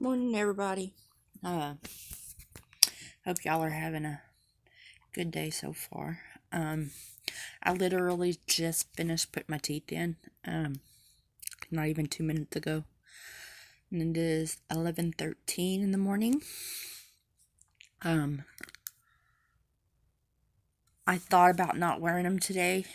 Morning, everybody. Hope y'all are having a good day so far. I literally just finished putting my teeth in. Not even 2 minutes ago, and it is 11:13 in the morning. I thought about not wearing them today.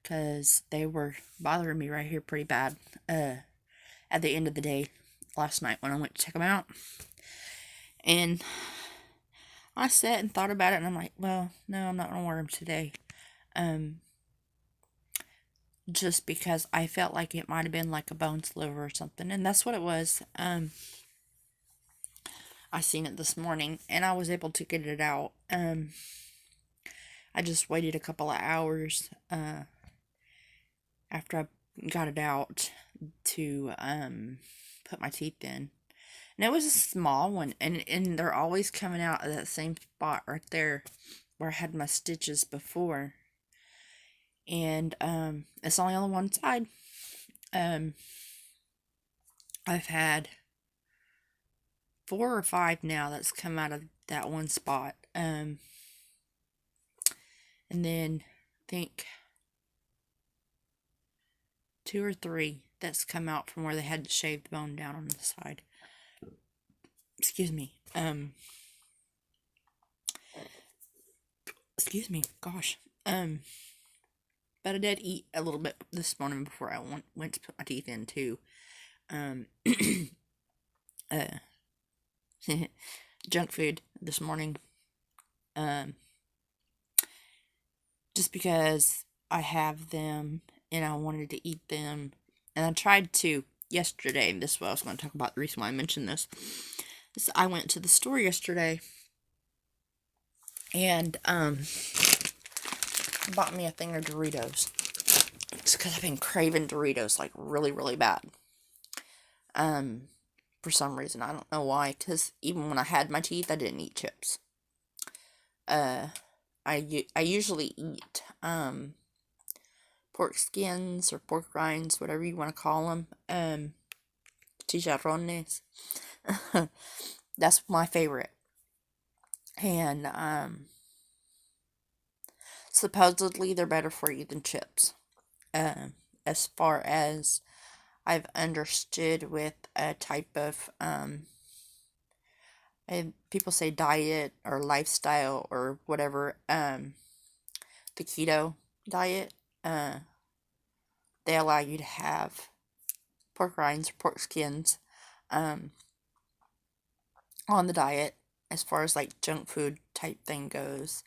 Because they were bothering me right here pretty bad. At the end of the day, last night when I went to check them out. And I sat and thought about it, and I'm like, well, no, I'm not going to wear them today. Just because I felt like it might have been like a bone sliver or something, and that's what it was. I seen it this morning, and I was able to get it out. I just waited a couple of hours after I got it out to put my teeth in. And it was a small one, and they're always coming out of that same spot right there where I had my stitches before. And it's only on one side. I've had 4 or 5 now that's come out of that one spot. And then I think 2 or 3 that's come out from where they had to shave the bone down on the side. Excuse me. Excuse me. Gosh. But I did eat a little bit this morning before I went to put my teeth in too. Junk food this morning. Just because I have them and I wanted to eat them. And I tried to yesterday. This is what I was going to talk about. The reason why I mentioned this is I went to the store yesterday and bought me a thing of Doritos. It's because I've been craving Doritos like really, really bad. For some reason, I don't know why. Because even when I had my teeth, I didn't eat chips. I usually eat pork skins or pork rinds, whatever you want to call them. Chicharrones. That's my favorite. And supposedly they're better for you than chips. As far as I've understood with a type of and people say diet or lifestyle or whatever, the keto diet, they allow you to have pork rinds or pork skins on the diet as far as like junk food type thing goes,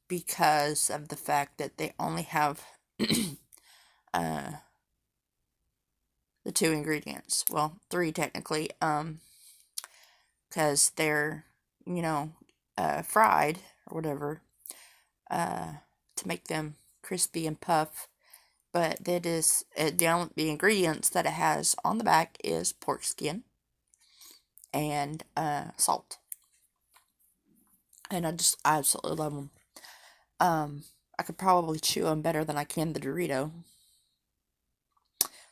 because of the fact that they only have the 2 ingredients, well, 3 technically, because they're, fried or whatever, to make them crispy and puff. But that is the ingredients that it has on the back is pork skin and salt, and I just absolutely love them. I could probably chew them better than I can the Dorito.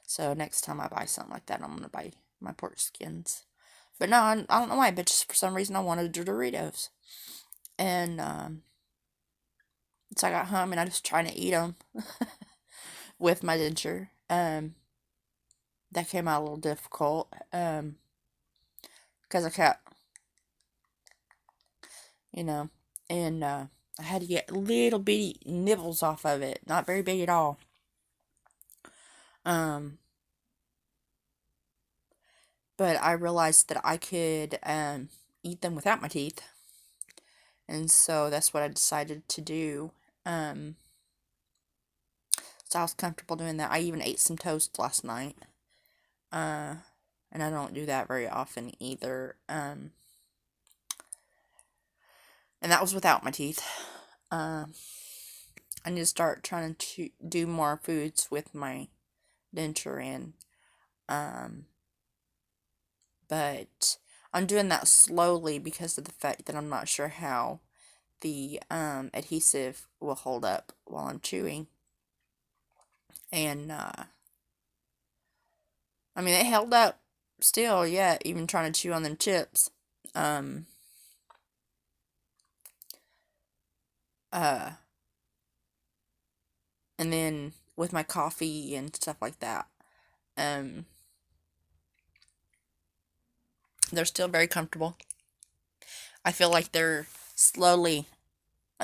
So next time I buy something like that, I'm gonna buy my pork skins. But no, I don't know why, but just for some reason I wanted the Doritos. And so I got home and I was trying to eat them with my denture. That came out a little difficult. Because I kept, and I had to get little bitty nibbles off of it. Not very big at all. But I realized that I could eat them without my teeth. And so that's what I decided to do. So I was comfortable doing that. I even ate some toast last night. And I don't do that very often either. And that was without my teeth. I need to start trying to do more foods with my denture in. But I'm doing that slowly because of the fact that I'm not sure how the adhesive will hold up while I'm chewing. And I mean, it held up still, yeah, even trying to chew on them chips. Um, uh, and then with my coffee and stuff like that, um, they're still very comfortable. I feel like they're slowly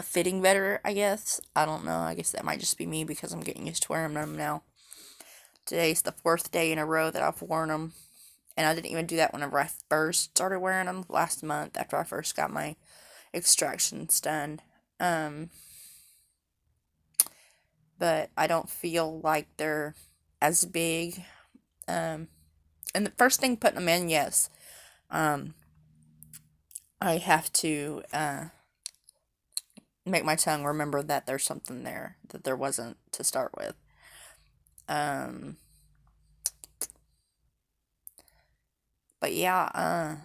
fitting better, I guess. I don't know. I guess that might just be me because I'm getting used to wearing them now. Today's the 4th day in a row that I've worn them. And I didn't even do that whenever I first started wearing them last month after I first got my extractions done. But I don't feel like they're as big. And the first thing putting them in, yes, I have to make my tongue remember that there's something there that there wasn't to start with. But yeah,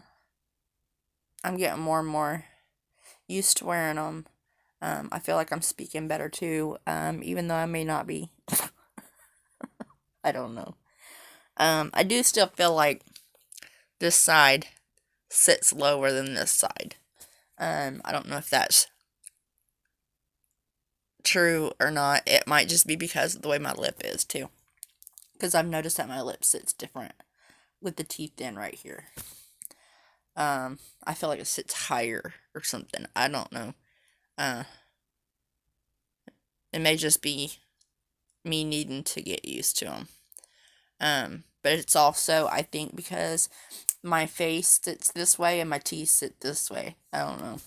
I'm getting more and more used to wearing them. I feel like I'm speaking better too, even though I may not be. I don't know. I do still feel like this side sits lower than this side. I don't know if that's true or not. It might just be because of the way my lip is too. Because I've noticed that my lip sits different with the teeth in right here. I feel like it sits higher or something. I don't know. It may just be me needing to get used to them. But it's also, I think, because my face sits this way and my teeth sit this way. I don't know.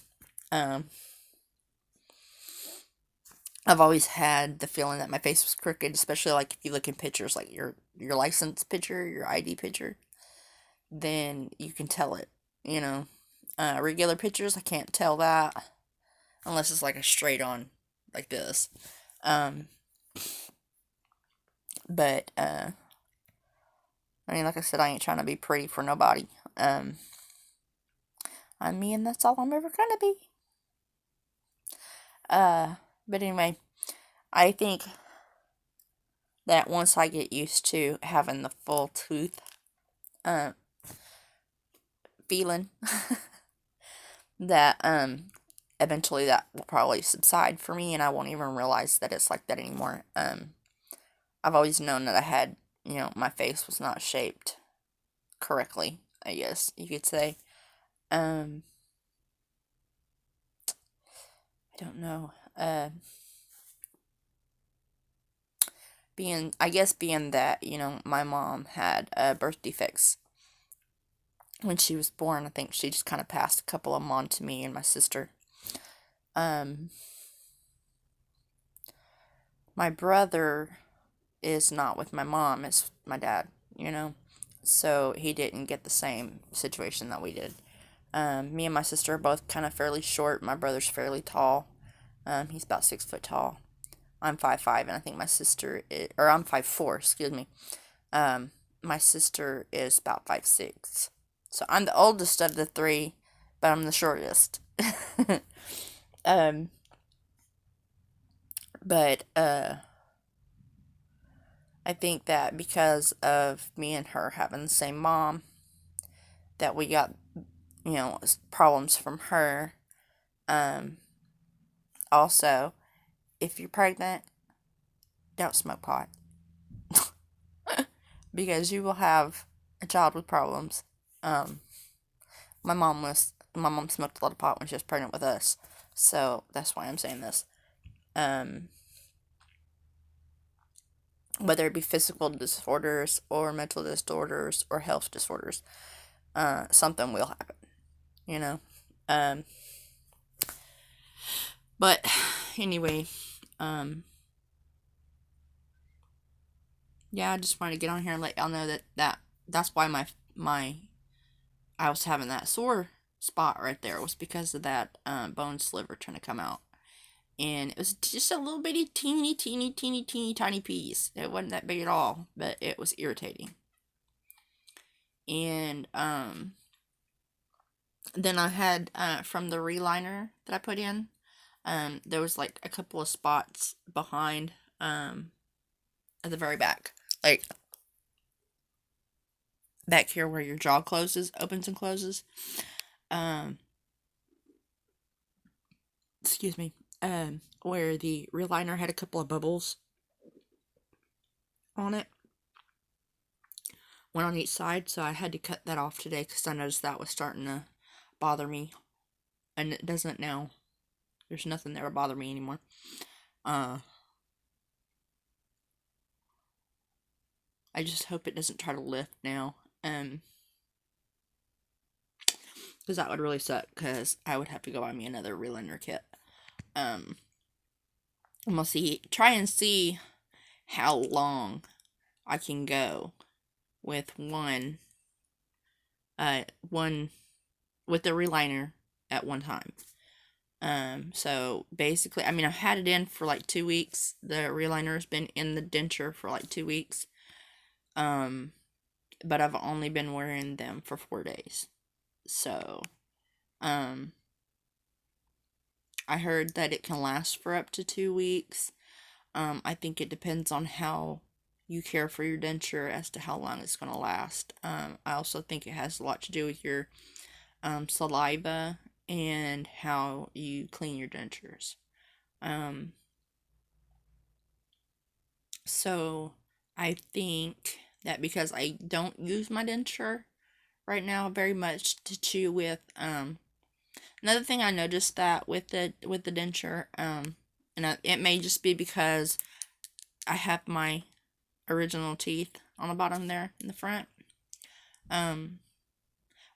I've always had the feeling that my face was crooked, especially like if you look in pictures, like your license picture, your ID picture, then you can tell it. You know, regular pictures, I can't tell that unless it's like a straight on, like this. But I mean, like I said, I ain't trying to be pretty for nobody. I'm me, and that's all I'm ever gonna be. But anyway, I think that once I get used to having the full tooth feeling, that eventually that will probably subside for me, and I won't even realize that it's like that anymore. I've always known that I had, my face was not shaped correctly, I guess you could say. I don't know. Being that, my mom had birth defects when she was born, I think she just kind of passed a couple of them on to me and my sister. My brother is not with my mom, it's my dad, so he didn't get the same situation that we did. Me and my sister are both kind of fairly short. My brother's fairly tall. He's about 6 foot tall. I'm 5'5", and I think my sister or I'm 5'4", excuse me. My sister is about 5'6". So I'm the oldest of the three, but I'm the shortest. But I think that because of me and her having the same mom, that we got, problems from her. Also, if you're pregnant, don't smoke pot. Because you will have a child with problems. My mom smoked a lot of pot when she was pregnant with us, so that's why I'm saying this. Whether it be physical disorders or mental disorders or health disorders, something will happen, But anyway, yeah, I just wanted to get on here and let y'all know that's why my I was having that sore spot right there, was because of that bone sliver trying to come out. And it was just a little bitty teeny tiny piece. It wasn't that big at all, but it was irritating. And then I had from the reliner that I put in, there was like a couple of spots behind at the very back, like back here where your jaw opens and closes. Um, excuse me. Where the real liner had a couple of bubbles on it, one on each side, so I had to cut that off today because I noticed that was starting to bother me, and it doesn't now. There's nothing there to bother me anymore. I just hope it doesn't try to lift now, because that would really suck, because I would have to go buy me another reliner kit. And we'll try and see how long I can go with one with the reliner at one time. So basically, I mean, I've had it in for like 2 weeks. The reliner has been in the denture for like 2 weeks. But I've only been wearing them for 4 days. So, I heard that it can last for up to 2 weeks. I think it depends on how you care for your denture as to how long it's going to last. I also think it has a lot to do with your saliva and how you clean your dentures. So I think that because I don't use my denture right now very much to chew with, another thing I noticed that with the denture, it may just be because I have my original teeth on the bottom there in the front. When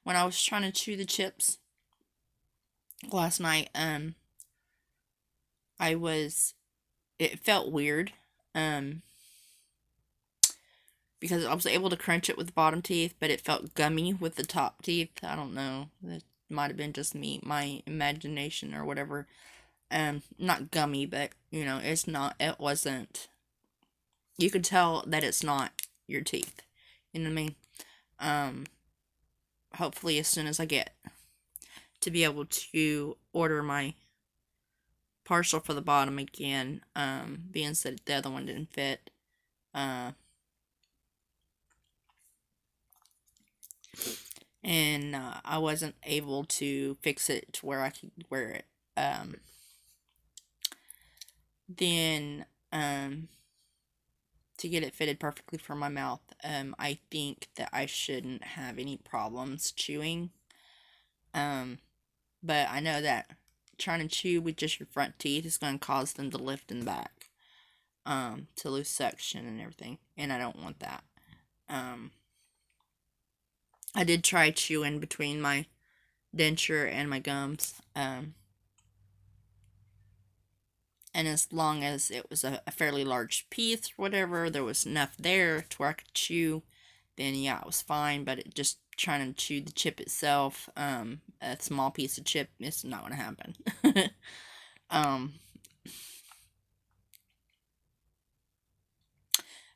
I was trying to chew the chips last night, it felt weird, because I was able to crunch it with the bottom teeth, but it felt gummy with the top teeth. I don't know. It might have been just me, my imagination or whatever. Not gummy, but, it wasn't, you could tell that it's not your teeth. You know what I mean? Hopefully as soon as I get to be able to order my partial for the bottom again, being said the other one didn't fit, and I wasn't able to fix it to where I could wear it. Then to get it fitted perfectly for my mouth, I think that I shouldn't have any problems chewing. But I know that trying to chew with just your front teeth is going to cause them to lift in the back, to lose suction and everything, and I don't want that. I did try chewing between my denture and my gums, and as long as it was a fairly large piece or whatever, there was enough there to where I could chew, then yeah, it was fine. But just trying to chew the chip itself, a small piece of chip, it's not going to happen.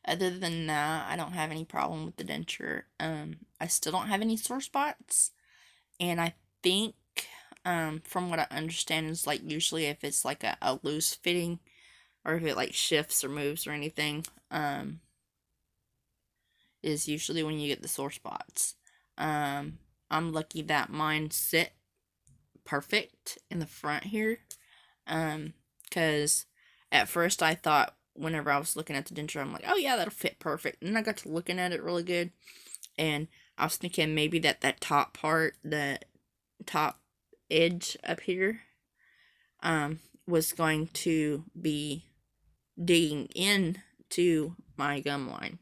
Other than that, I don't have any problem with the denture. I still don't have any sore spots, and I think, from what I understand, is like usually if it's like a loose fitting, or if it like shifts or moves or anything, is usually when you get the sore spots. I'm lucky that mine sit perfect in the front here, because at first I thought, whenever I was looking at the denture, I'm like, oh yeah, that'll fit perfect. And then I got to looking at it really good, and I was thinking maybe that top part, the top edge up here, was going to be digging in to my gum line,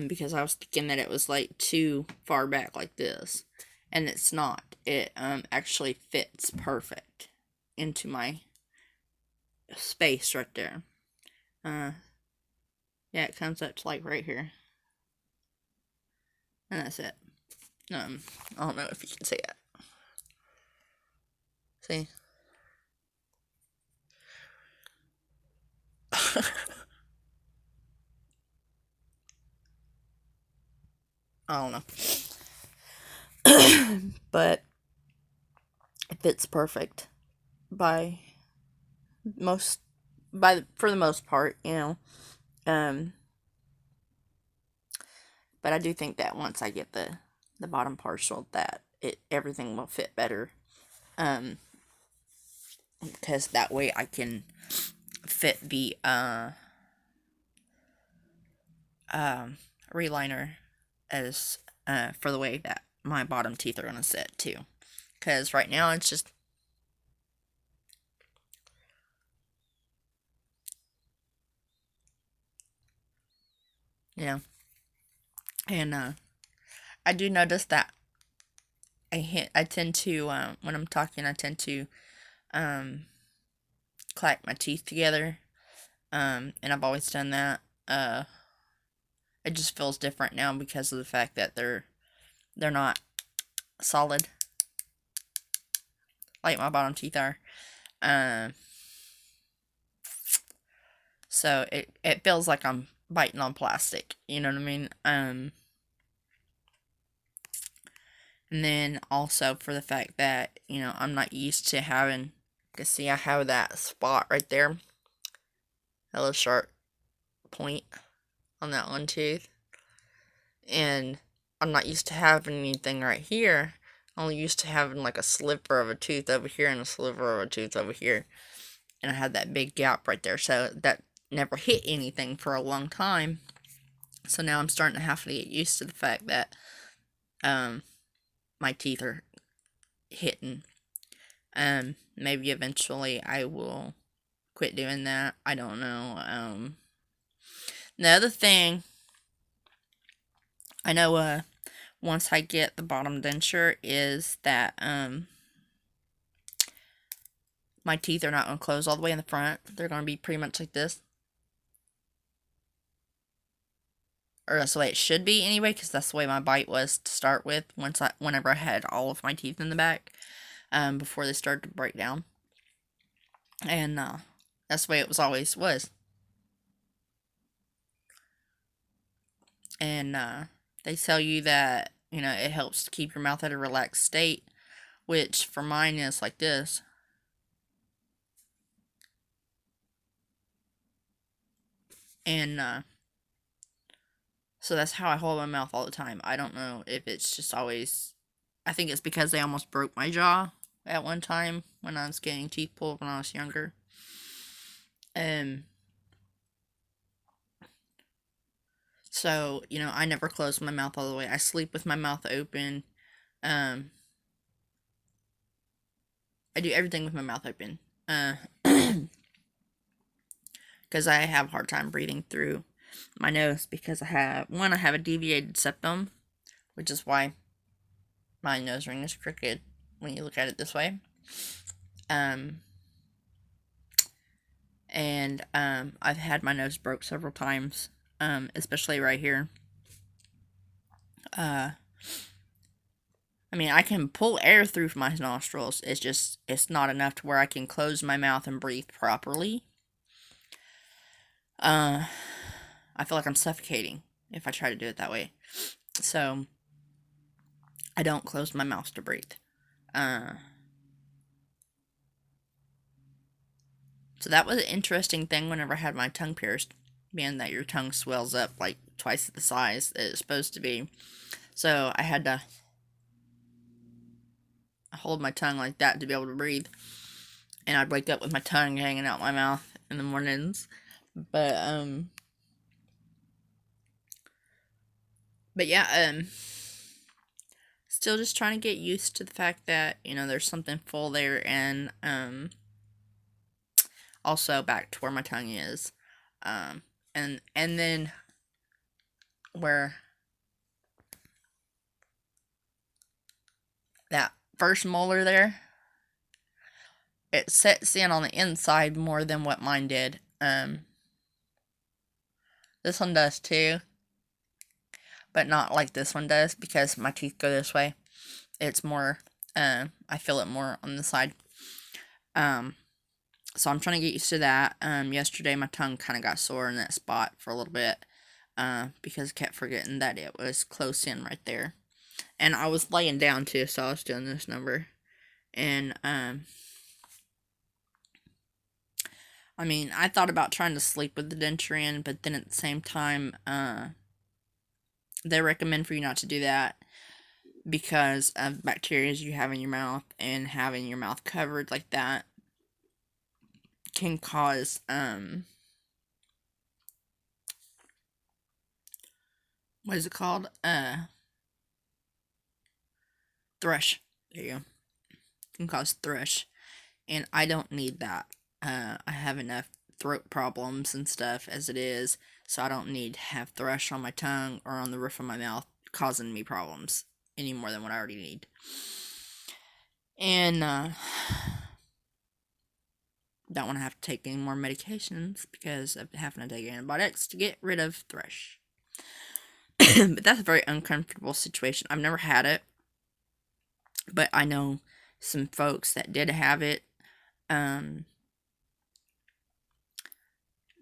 because I was thinking that it was like too far back like this, and it's not. It actually fits perfect into my space right there. Yeah, it comes up to like right here, and that's it. I don't know if you can see it. See? I don't know. But it fits perfect by for the most part, you know. But I do think that once I get the bottom partial, that everything will fit better. Because that way I can fit the reliner as for the way that my bottom teeth are gonna sit too. Because right now it's just and I do notice that I tend to when I'm talking I tend to clack my teeth together, and I've always done that. It just feels different now because of the fact that they're not solid like my bottom teeth are. So it feels like I'm biting on plastic, you know what I mean? And then also for the fact that, I'm not used to having, you see I have that spot right there, that little sharp point on that one tooth, and I'm not used to having anything right here. I'm only used to having like a sliver of a tooth over here and a sliver of a tooth over here, and I had that big gap right there, so that never hit anything for a long time. So now I'm starting to have to get used to the fact that my teeth are hitting. Maybe eventually I will quit doing that. I don't know. The other thing, I know once I get the bottom denture, is that my teeth are not going to close all the way in the front. They're going to be pretty much like this. Or that's the way it should be anyway, because that's the way my bite was to start with whenever I had all of my teeth in the back, before they started to break down. And that's the way it always was. And they tell you that, it helps to keep your mouth at a relaxed state, which for mine is like this. And so that's how I hold my mouth all the time. I don't know if it's just always, I think it's because they almost broke my jaw at one time when I was getting teeth pulled when I was younger. So, I never close my mouth all the way. I sleep with my mouth open. I do everything with my mouth open. Because I have a hard time breathing through my nose because I have a deviated septum, which is why my nose ring is crooked when you look at it this way. And I've had my nose broke several times, especially right here. I mean, I can pull air through my nostrils. It's not enough to where I can close my mouth and breathe properly. I feel like I'm suffocating if I try to do it that way. So I don't close my mouth to breathe. So that was an interesting thing whenever I had my tongue pierced, being that your tongue swells up like twice the size that it's supposed to be. So I had to hold my tongue like that to be able to breathe. And I'd wake up with my tongue hanging out my mouth in the mornings. But yeah, still just trying to get used to the fact that, there's something full there, and also back to where my tongue is. And then where that first molar there, it sets in on the inside more than what mine did. This one does too, but not like this one does because my teeth go this way. It's more, I feel it more on the side. So I'm trying to get used to that. Yesterday my tongue kind of got sore in that spot for a little bit, because I kept forgetting that it was close in right there. And I was laying down too, so I was doing this number. And, I mean, I thought about trying to sleep with the denture in, but then at the same time, they recommend for you not to do that because of bacteria you have in your mouth, and having your mouth covered like that can cause what is it called? Thrush. There you go. Can cause thrush, and I don't need that. I have enough throat problems and stuff as it is, so I don't need to have thrush on my tongue or on the roof of my mouth causing me problems any more than what I already need. And don't want to have to take any more medications because of having to take antibiotics to get rid of thrush. But that's a very uncomfortable situation. I've never had it, but I know some folks that did have it.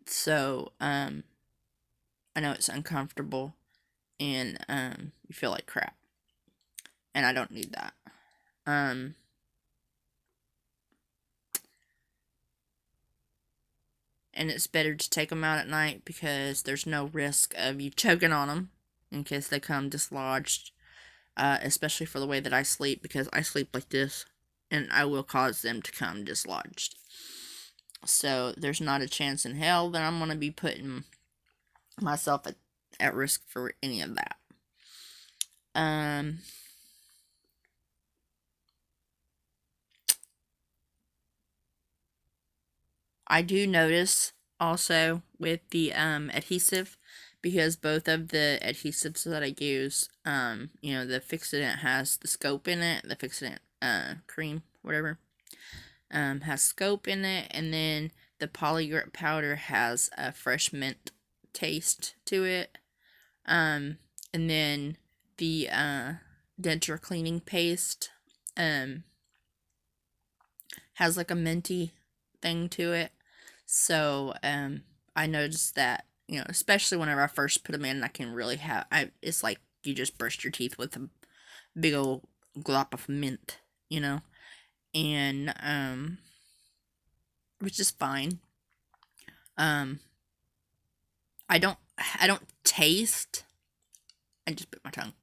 So I know it's uncomfortable, and you feel like crap, and I don't need that. And it's better to take them out at night because there's no risk of you choking on them in case they come dislodged, especially for the way that I sleep, because I sleep like this, and I will cause them to come dislodged. So there's not a chance in hell that I'm going to be putting myself at risk for any of that. I do notice also with the adhesive, because both of the adhesives that I use, the Fix-A-Dent has the scope in it, the Fix-A-Dent cream, whatever, has scope in it, and then the Polygrip powder has a fresh mint taste to it, and then the denture cleaning paste has like a minty thing to it. So I noticed that, especially whenever I first put them in, I can really it's like you just brushed your teeth with a big old glop of mint, and which is fine. I don't taste. I just bit my tongue.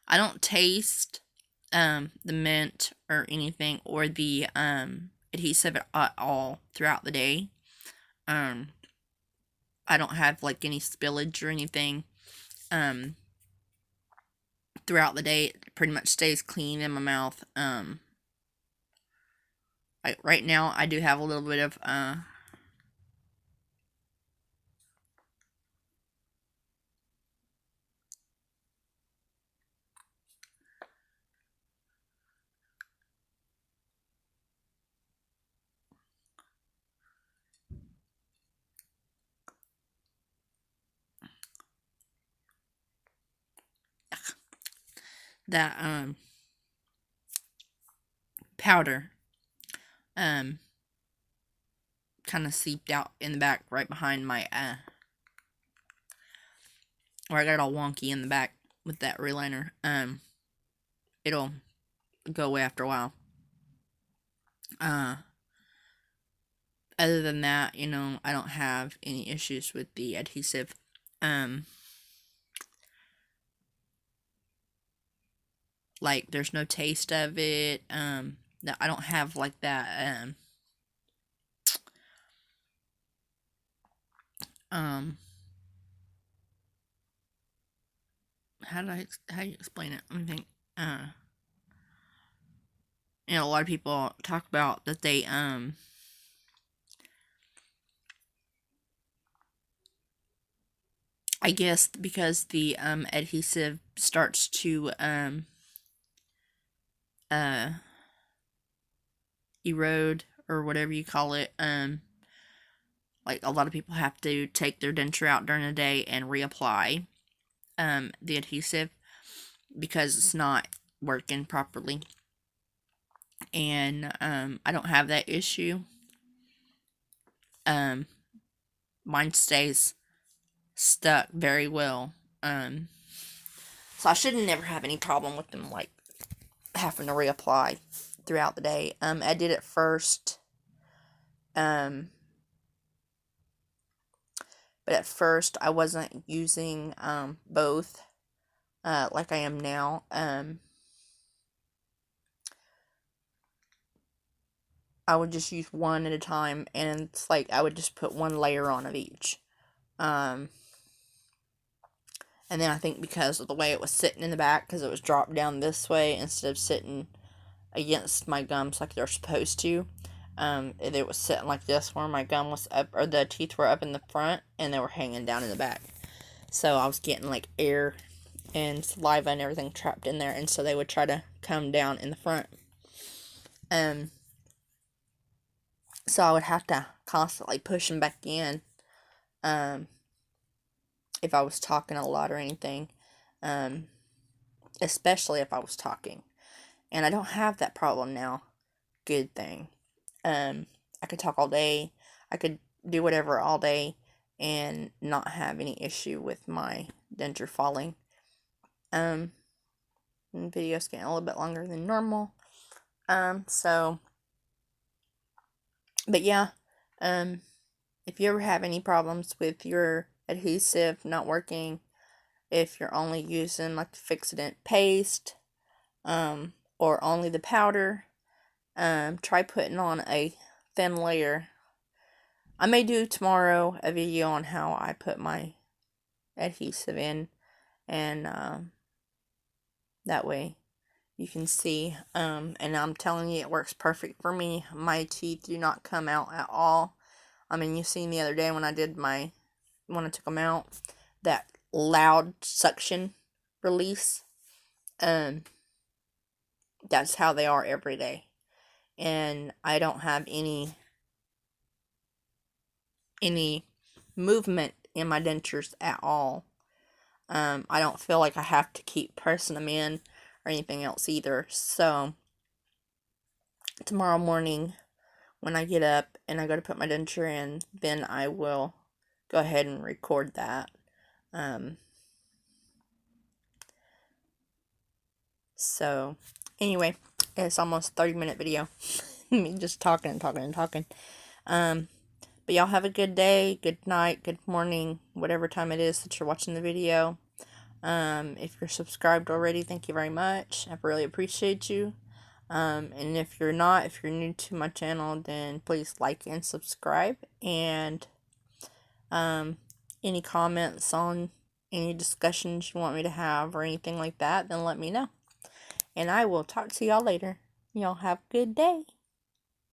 I don't taste the mint or anything, or the adhesive at all throughout the day. I don't have like any spillage or anything throughout the day. It pretty much stays clean in my mouth. Right now I do have a little bit of that powder kind of seeped out in the back right behind my where I got it all wonky in the back with that reliner. It'll go away after a while. Other than that, I don't have any issues with the adhesive. Like there's no taste of it. I don't have like that. How do you explain it? Let me think. A lot of people talk about that they I guess because the adhesive starts to erode, or whatever you call it, like a lot of people have to take their denture out during the day and reapply the adhesive because it's not working properly. And I don't have that issue. Mine stays stuck very well. So I should never have any problem with them like having to reapply throughout the day. I did it first but at first I wasn't using both like I am now. I would just use one at a time, and it's like I would just put one layer on of each. And then I think because of the way it was sitting in the back, because it was dropped down this way instead of sitting against my gums like they're supposed to, it was sitting like this where my gum was up, or the teeth were up in the front and they were hanging down in the back. So I was getting like air and saliva and everything trapped in there, and so they would try to come down in the front. So I would have to constantly push them back in if I was talking a lot or anything, especially if I was talking. And I don't have that problem now. Good thing. I could talk all day. I could do whatever all day and not have any issue with my denture falling. Video's getting a little bit longer than normal. But yeah, if you ever have any problems with your adhesive not working, if you're only using like the Fix-A-Dent paste, or only the powder, try putting on a thin layer. I may do tomorrow a video on how I put my adhesive in, and that way you can see. And I'm telling you, it works perfect for me. My teeth do not come out at all. I mean, you seen the other day when I took them out, that loud suction release. That's how they are every day. And I don't have any movement in my dentures at all. I don't feel like I have to keep pressing them in or anything else either. So tomorrow morning when I get up and I go to put my denture in, then I will go ahead and record that. So anyway, it's almost 30-minute video. Me just talking and talking and talking. But y'all have a good day, good night, good morning, whatever time it is that you're watching the video. If you're subscribed already, thank you very much. I really appreciate you. And if you're not, if you're new to my channel, then please like and subscribe. And any comments on any discussions you want me to have or anything like that, then let me know. And I will talk to y'all later. Y'all have a good day.